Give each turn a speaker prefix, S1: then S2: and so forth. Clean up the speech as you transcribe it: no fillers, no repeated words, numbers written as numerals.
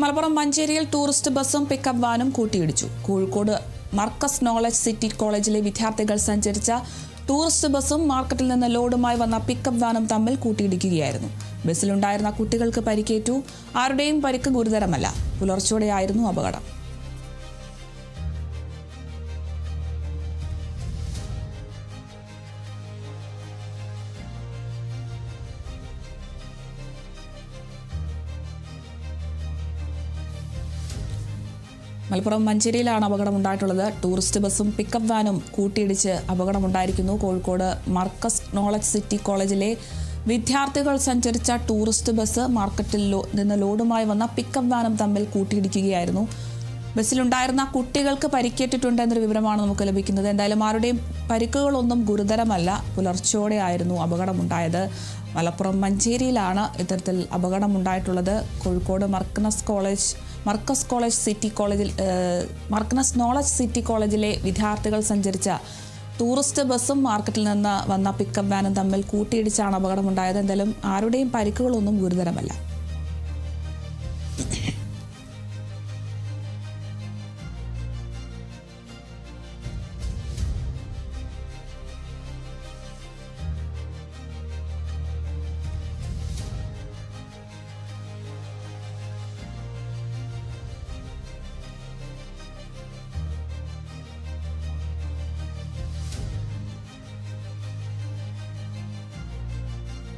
S1: മലപ്പുറം മഞ്ചേരിയിൽ ടൂറിസ്റ്റ് ബസും പിക്കപ്പ് വാനും കൂട്ടിയിടിച്ചു. കോഴിക്കോട് മർക്കസ് നോളജ് സിറ്റി കോളേജിലെ വിദ്യാർത്ഥികൾ സഞ്ചരിച്ച ടൂറിസ്റ്റ് ബസും മാർക്കറ്റിൽ നിന്ന് ലോഡുമായി വന്ന പിക്കപ്പ് വാനും തമ്മിൽ കൂട്ടിയിടിക്കുകയായിരുന്നു. ബസ്സിലുണ്ടായിരുന്ന കുട്ടികൾക്ക് പരിക്കേറ്റു. ആരുടെയും പരിക്ക് ഗുരുതരമല്ല. പുലർച്ചോടെയായിരുന്നു അപകടം. മലപ്പുറം മഞ്ചേരിയിലാണ് അപകടമുണ്ടായിട്ടുള്ളത്. ടൂറിസ്റ്റ് ബസും പിക്കപ്പ് വാനും കൂട്ടിയിടിച്ച് അപകടമുണ്ടായിരിക്കുന്നു. കോഴിക്കോട് മർക്കസ് നോളജ് സിറ്റി കോളേജിലെ വിദ്യാർത്ഥികൾ സഞ്ചരിച്ച ടൂറിസ്റ്റ് ബസ് മാർക്കറ്റിൽ നിന്ന് ലോഡുമായി വന്ന പിക്കപ്പ് വാനും തമ്മിൽ കൂട്ടിയിടിക്കുകയായിരുന്നു. ബസ്സിലുണ്ടായിരുന്ന കുട്ടികൾക്ക് പരിക്കേറ്റിട്ടുണ്ടെന്നൊരു വിവരമാണ് നമുക്ക് ലഭിക്കുന്നത്. എന്തായാലും ആരുടെയും പരിക്കുകളൊന്നും ഗുരുതരമല്ല. പുലർച്ചോടെയായിരുന്നു അപകടമുണ്ടായത്. മലപ്പുറം മഞ്ചേരിയിലാണ് ഇത്തരത്തിൽ അപകടമുണ്ടായിട്ടുള്ളത്. കോഴിക്കോട് മർക്കസ് നോളജ് സിറ്റി കോളേജിലെ വിദ്യാർത്ഥികൾ സഞ്ചരിച്ച ടൂറിസ്റ്റ് ബസും മാർക്കറ്റിൽ നിന്ന് വന്ന പിക്കപ്പ് വാനും തമ്മിൽ കൂട്ടിയിടിച്ചാണ് അപകടമുണ്ടായത്. എന്തായാലും ആരുടെയും പരിക്കുകളൊന്നും ഗുരുതരമല്ല.